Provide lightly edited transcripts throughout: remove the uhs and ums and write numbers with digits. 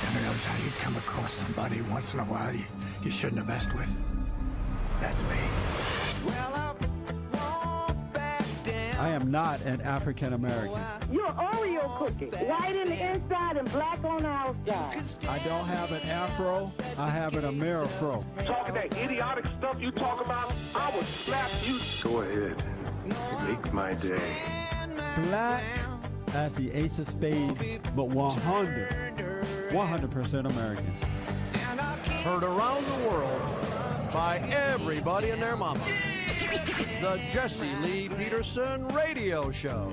Ever notice how you come across somebody once in a while you shouldn't have messed with? That's me. I am not an African American. You're Oreo cookie, white on the inside and black on the outside. I don't have an afro. I have an Amerifro. Talking that idiotic stuff you talk about, I will slap you. Go ahead. Make my day. Black as the ace of spades, but 100% American. Heard around the world by everybody and their mama. The Jesse Lee Peterson Radio Show.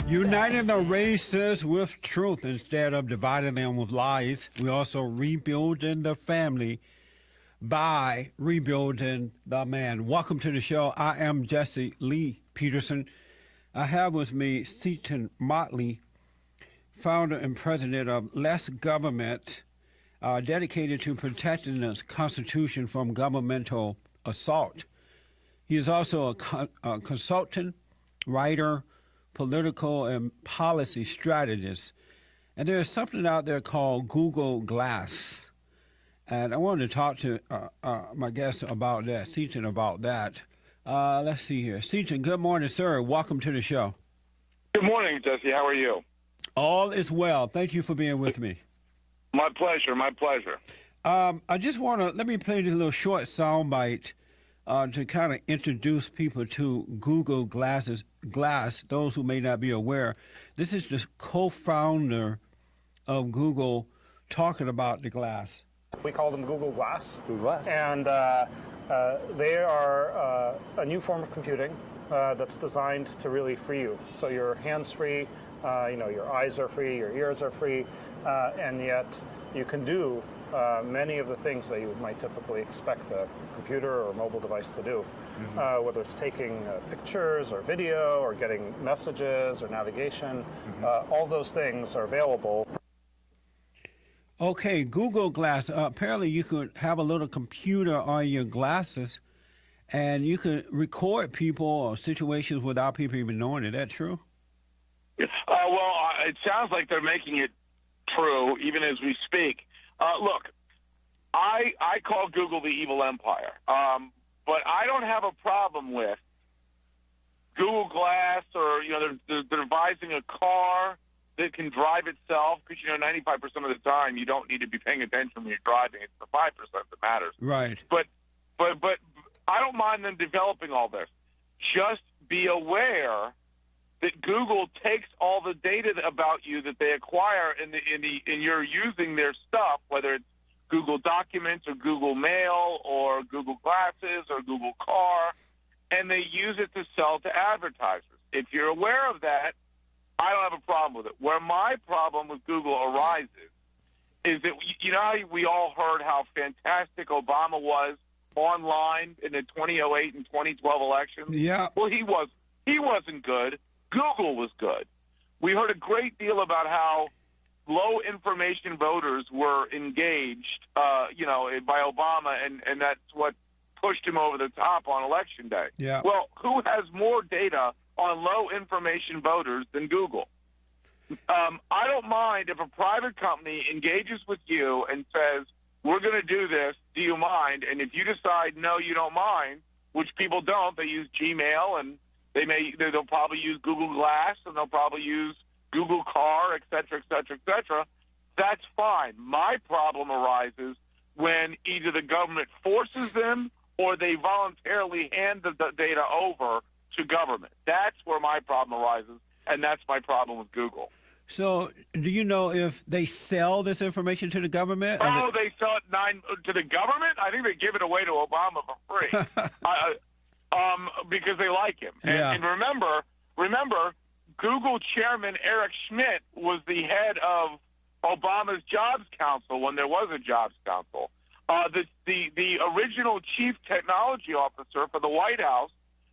Uniting the races with truth instead of dividing them with lies. We also rebuilding the family by rebuilding the man. Welcome to the show. I am Jesse Lee Peterson. I have with me Seton Motley, founder and president of Less Government, dedicated to protecting the Constitution from governmental assault. He is also a consultant, writer, political and policy strategist. And there's something out there called Google Glass. And I wanted to talk to my guest about that, Seton, about that. Let's see here. Seton, good morning, sir. Welcome to the show. Good morning, Jesse. How are you? All is well. Thank you for being with me. My pleasure. My pleasure. I just want to, let me play this little short soundbite to kind of introduce people to Google Glass, those who may not be aware. This is the co-founder of Google talking about the glass. We call them Google Glass. Google Glass. And they are a new form of computing that's designed to really free you. So your hands free, your eyes are free, your ears are free, and yet you can do many of the things that you might typically expect a computer or mobile device to do, whether it's taking pictures or video or getting messages or navigation. All those things are available. Okay, Google Glass. Apparently you could have a little computer on your glasses and you could record people or situations without people even knowing it. Is that true? Well, it sounds like they're making it true even as we speak. Look, I call Google the evil empire, but I don't have a problem with Google Glass or, they're devising a car that can drive itself because, 95% of the time you don't need to be paying attention when you're driving. It's the 5% that matters. Right. But I don't mind them developing all this. Just be aware that Google takes all the data about you that they acquire and you're using their stuff, whether it's Google Documents or Google Mail or Google Glasses or Google Car, and they use it to sell to advertisers. If you're aware of that, I don't have a problem with it. Where my problem with Google arises is that, how we all heard how fantastic Obama was online in the 2008 and 2012 elections? Yeah. Well, he wasn't good. Google was good. We heard a great deal about how low information voters were engaged, by Obama, and that's what pushed him over the top on Election Day. Yeah. Well, who has more data on low information voters than Google? I don't mind if a private company engages with you and says, we're going to do this, do you mind? And if you decide, no, you don't mind, which people don't, they use Gmail and they'll probably use Google Glass and they'll probably use Google Car, et cetera, et cetera, et cetera. That's fine. My problem arises when either the government forces them or they voluntarily hand the data over to government. That's where my problem arises, and that's my problem with Google. So do you know if they sell this information to the government? Oh, they sell it to the government? I think they give it away to Obama for free because they like him. And remember, Google chairman Eric Schmidt was the head of Obama's Jobs Council when there was a Jobs Council. The original chief technology officer for the White House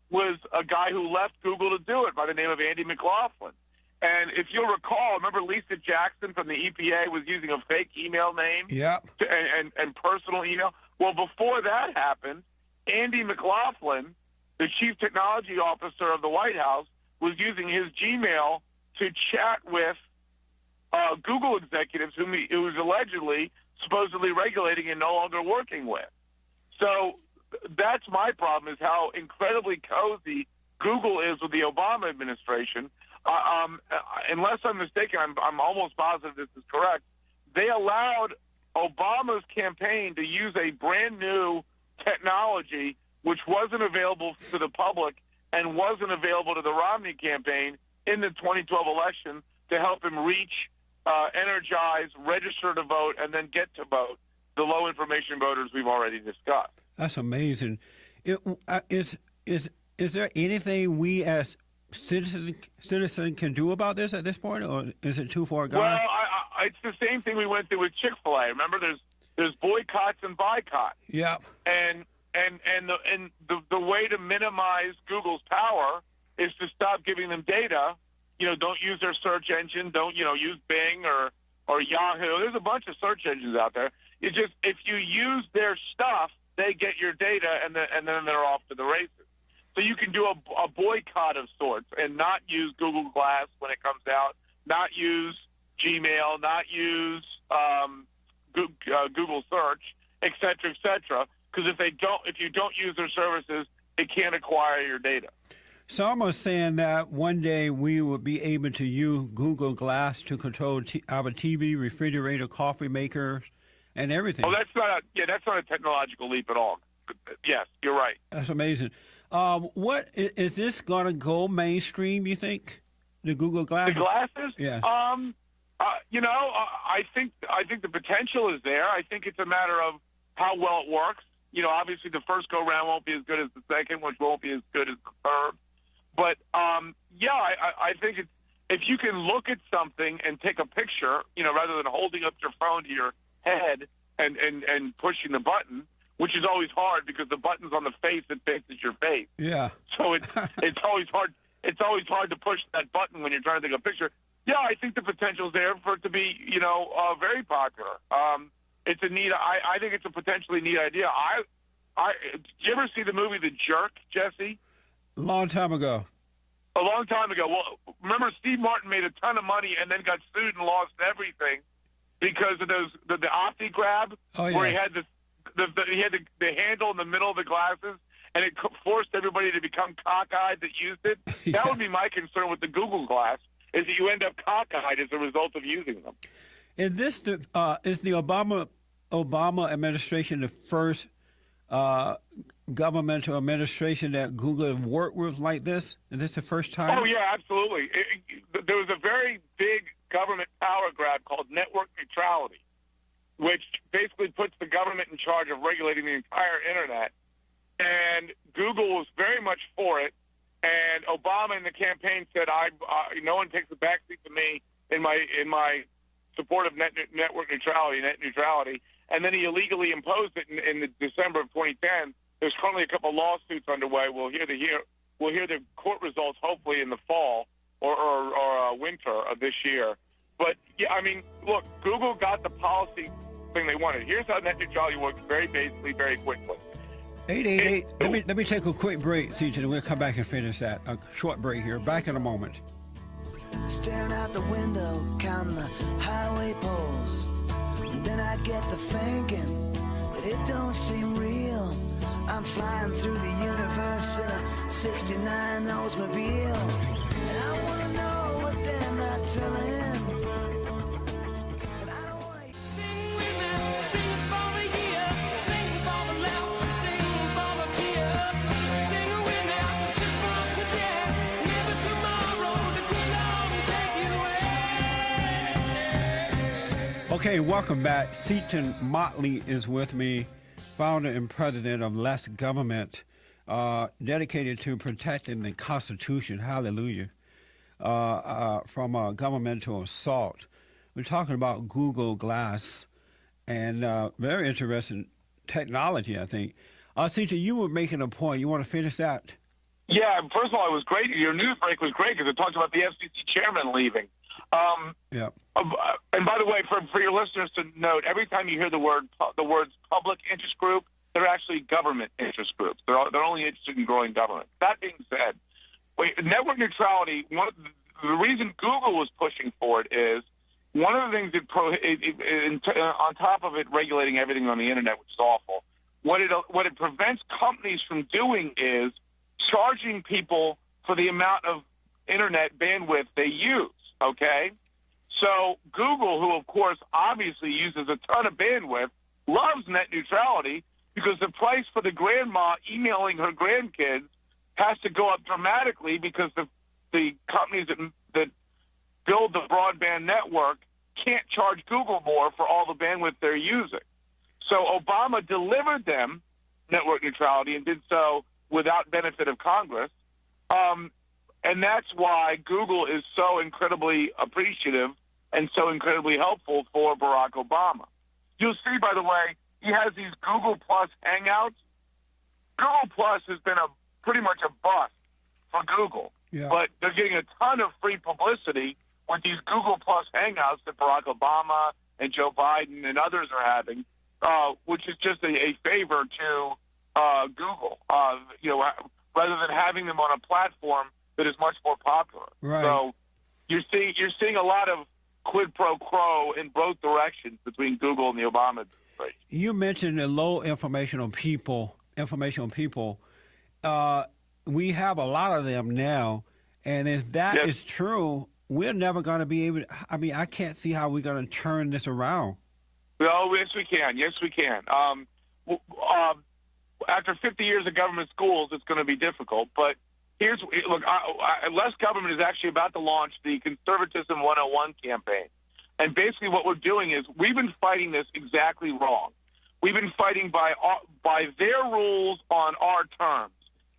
was a guy who left Google to do it by the name of Andy McLaughlin. And if you'll recall, remember Lisa Jackson from the EPA was using a fake email name and personal email? Well, before that happened, Andy McLaughlin, the chief technology officer of the White House, was using his Gmail to chat with Google executives who was allegedly, supposedly regulating and no longer working with. So that's my problem, is how incredibly cozy Google is with the Obama administration. Unless I'm mistaken, I'm almost positive this is correct. They allowed Obama's campaign to use a brand new technology which wasn't available to the public and wasn't available to the Romney campaign in the 2012 election to help him reach, energize, register to vote, and then get to vote the low information voters we've already discussed. That's amazing. Is there anything we as citizens can do about this at this point, or is it too far gone? Well, it's the same thing we went through with Chick-fil-A. Remember, there's boycotts and boycotts. Yeah. And the way to minimize Google's power is to stop giving them data. Don't use their search engine. Don't use Bing or Yahoo. There's a bunch of search engines out there. It's just, if you use their stuff, they get your data, and then they're off to the races. So you can do a boycott of sorts and not use Google Glass when it comes out, not use Gmail, not use Google Search, et cetera, because if you don't use their services, it can't acquire your data. Some are saying that one day we will be able to use Google Glass to control our TV, refrigerator, coffee makers, and everything. Oh, that's not a technological leap at all. Yes, you're right. That's amazing. What is this going to go mainstream, you think? The Google Glass? The glasses? Yes. I think the potential is there. I think it's a matter of how well it works. Obviously the first go round won't be as good as the second, which won't be as good as the third. But I think it's, if you can look at something and take a picture, rather than holding up your phone to your head and pushing the button, which is always hard because the button's on the face that faces your face. Yeah. So it's always hard. It's always hard to push that button when you're trying to take a picture. Yeah, I think the potential's there for it to be, very popular. It's a neat. I think it's a potentially neat idea. Did you ever see the movie The Jerk, Jesse? A long time ago. A long time ago. Well, remember Steve Martin made a ton of money and then got sued and lost everything because of the Opti grab, where he had the handle in the middle of the glasses, and it forced everybody to become cockeyed that used it. Yeah. That would be my concern with the Google Glass, is that you end up cockeyed as a result of using them. Is this is the Obama administration the first governmental administration that Google worked with like this? Is this the first time? Oh, yeah, absolutely. There was a very big government power grab called network neutrality, which basically puts the government in charge of regulating the entire Internet. And Google was very much for it. And Obama in the campaign said, no one takes a backseat to me in my support of network neutrality, net neutrality. And then he illegally imposed it in the December of 2010. There's currently a couple of lawsuits underway. We'll hear the court results hopefully in the fall or winter of this year. But yeah, I mean, look, Google got the policy thing they wanted. Here's how net neutrality works, very basically, very quickly. 888. Let me take a quick break, CJ, and we'll come back and finish that. A short break here. Back in a moment. Staring out the window, counting the highway poles. And then I get to thinking that it don't seem real. I'm flying through the universe in a 69 Oldsmobile. And I want to know what they're not telling. And I don't want to sing with me, sing for the year, sing for the left, sing for the tear. Sing with me, just for today, never tomorrow, the good Lord take you away. Okay, welcome back. Seton Motley is with me, founder and president of Less Government, dedicated to protecting the Constitution, hallelujah, from governmental assault. We're talking about Google Glass and very interesting technology, I think. CJ, you were making a point. You want to finish that? Yeah, first of all, it was great. Your news break was great because it talked about the FCC chairman leaving. Yeah. And by the way, for your listeners to note, every time you hear the words public interest group, they're actually government interest groups. They're only interested in growing government. That being said, network neutrality, the reason Google was pushing for it is one of the things that on top of it regulating everything on the internet, which is awful, what it prevents companies from doing is charging people for the amount of internet bandwidth they use, okay? So Google, who of course obviously uses a ton of bandwidth, loves net neutrality because the price for the grandma emailing her grandkids has to go up dramatically because the companies that build the broadband network can't charge Google more for all the bandwidth they're using. So Obama delivered them network neutrality and did so without benefit of Congress. And that's why Google is so incredibly appreciative and so incredibly helpful for Barack Obama. You'll see, by the way, he has these Google Plus Hangouts. Google Plus has been pretty much a bust for Google, but they're getting a ton of free publicity with these Google Plus Hangouts that Barack Obama and Joe Biden and others are having, which is just a favor to Google, rather than having them on a platform that is much more popular. Right. So you're seeing a lot of quid pro quo in both directions between Google and the Obama administration. You mentioned the low informational people. We have a lot of them now, and if that is true, we're never going to be able to, I can't see how we're going to turn this around. Oh, yes, we can. Yes, we can. After 50 years of government schools, it's going to be difficult. But less government is actually about to launch the Conservatism 101 campaign. And basically what we're doing is we've been fighting this exactly wrong. We've been fighting by their rules on our terms,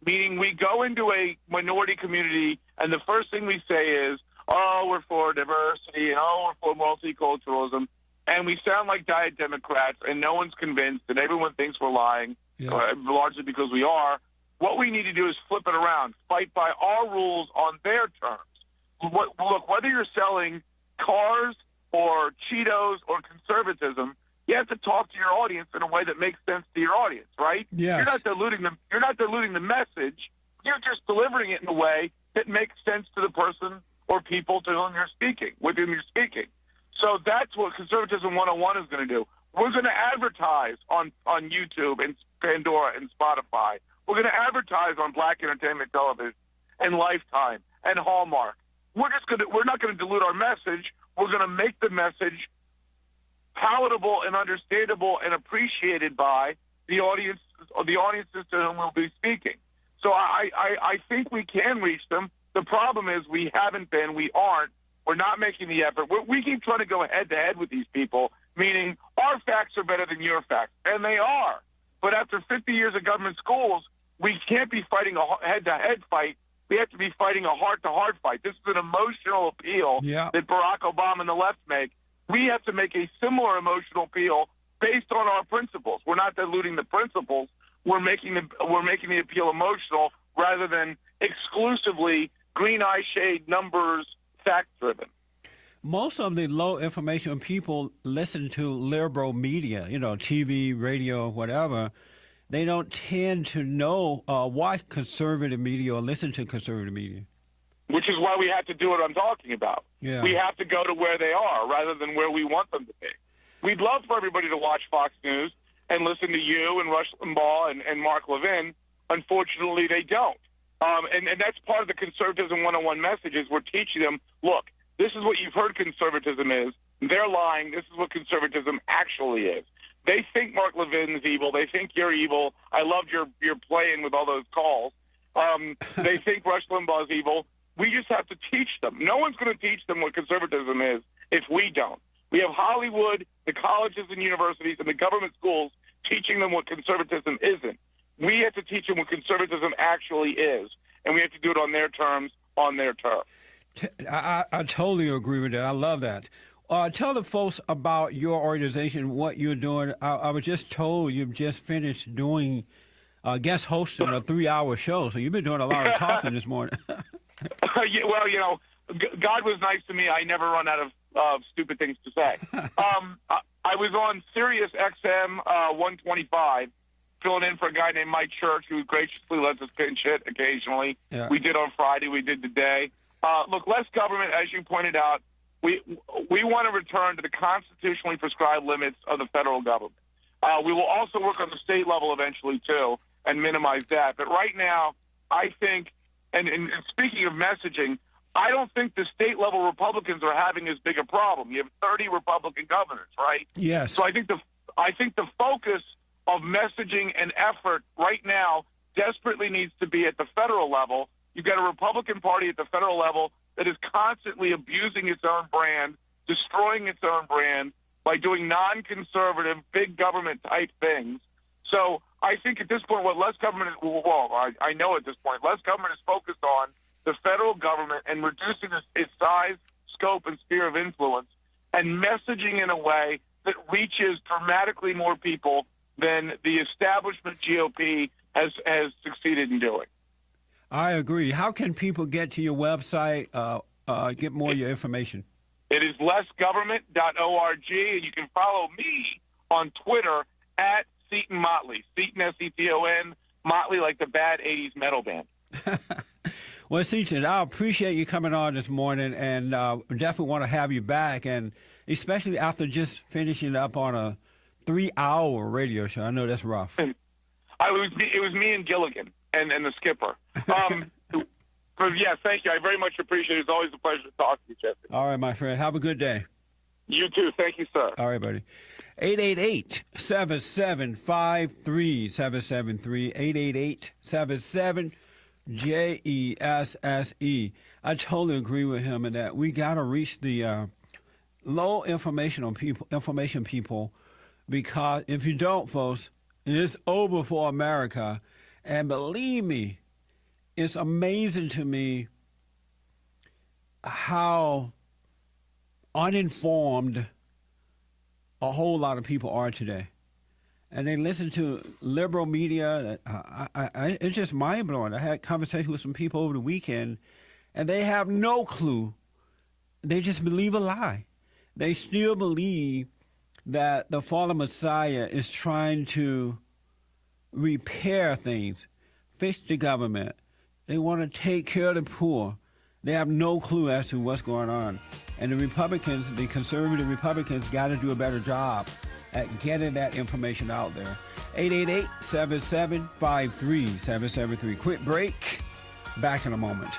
meaning we go into a minority community and the first thing we say is, oh, we're for diversity, and oh, we're for multiculturalism. And we sound like Diet Democrats, and no one's convinced, and everyone thinks we're lying, largely because we are. What we need to do is flip it around, fight by our rules on their terms. Look, whether you're selling cars or Cheetos or conservatism, you have to talk to your audience in a way that makes sense to your audience, right? Yes. You're not diluting the message. You're just delivering it in a way that makes sense to the person or people with whom you're speaking. So that's what Conservatism 101 is going to do. We're going to advertise on YouTube and Pandora and Spotify. We're going to advertise on Black Entertainment Television and Lifetime and Hallmark. We're not going to dilute our message. We're going to make the message palatable and understandable and appreciated by the audiences to whom we'll be speaking. So I think we can reach them. The problem is we haven't been, we aren't. We're not making the effort. We keep trying to go head-to-head with these people, meaning our facts are better than your facts, and they are. But after 50 years of government schools, we can't be fighting a head-to-head fight. We have to be fighting a heart-to-heart fight. This is an emotional appeal that Barack Obama and the left make. We have to make a similar emotional appeal based on our principles. We're not diluting the principles. We're making the appeal emotional rather than exclusively green eye shade numbers, fact-driven. Most of the low information people listen to liberal media, TV, radio, whatever. They don't tend to know watch conservative media or listen to conservative media. Which is why we have to do what I'm talking about. Yeah. We have to go to where they are rather than where we want them to be. We'd love for everybody to watch Fox News and listen to you and Rush Limbaugh and Mark Levin. Unfortunately, they don't. And that's part of the Conservatism 101 message is we're teaching them, look, this is what you've heard conservatism is. They're lying. This is what conservatism actually is. They think Mark Levin's evil. They think you're evil. I loved your playing with all those calls. They think Rush Limbaugh's evil. We just have to teach them. No one's going to teach them what conservatism is if we don't. We have Hollywood, the colleges and universities, and the government schools teaching them what conservatism isn't. We have to teach them what conservatism actually is, and we have to do it on their terms, on their turf. I totally agree with that. I love that. Tell the folks about your organization, what you're doing. I was just told you've just finished doing guest hosting a 3-hour show, so you've been doing a lot of talking this morning. Well, God was nice to me. I never run out of stupid things to say. I was on Sirius XM 125, filling in for a guy named Mike Church, who graciously lets us pinch hit occasionally. Yeah. We did on Friday. We did today. Look, less government, as you pointed out, we want to return to the constitutionally prescribed limits of the federal government. We will also work on the state level eventually, too, and minimize that. But right now, I think, and speaking of messaging, I don't think the state level Republicans are having as big a problem. You have 30 Republican governors, right? Yes. So I think the focus of messaging and effort right now desperately needs to be at the federal level. You've got a Republican Party at the federal level that is constantly abusing its own brand, destroying its own brand by doing non-conservative, big government-type things. So I think at this point, what less government is, well, I know at this point, less government is focused on the federal government and reducing its size, scope, and sphere of influence, and messaging in a way that reaches dramatically more people than the establishment GOP has succeeded in doing. I agree. How can people get to your website, get more of your information? It is lessgovernment.org, and you can follow me on Twitter at Seton Motley. Seton, S-E-T-O-N, Motley like the bad 80s metal band. Well, Seton, I appreciate you coming on this morning, and definitely want to have you back, and especially after just finishing up on a 3-hour radio show. I know that's rough. It was me and Gilligan and the skipper. But yeah, thank you. I very much appreciate it. It's always a pleasure to talk to you, Jesse. All right, my friend. Have a good day. You too. Thank you, sir. All right, buddy. 888-7753-773. 888-77-JESSE. I totally agree with him in that we got to reach the low information people, because if you don't, folks, it's over for America. And believe me, it's amazing to me how uninformed a whole lot of people are today. And they listen to liberal media. It's just mind-blowing. I had a conversation with some people over the weekend, and they have no clue. They just believe a lie. They still believe that the fallen Messiah is trying to repair things, fix the government. They want to take care of the poor. They have no clue as to what's going on. And the Republicans, the conservative Republicans, got to do a better job at getting that information out there. 888-7753-773. Quick break. Back in a moment.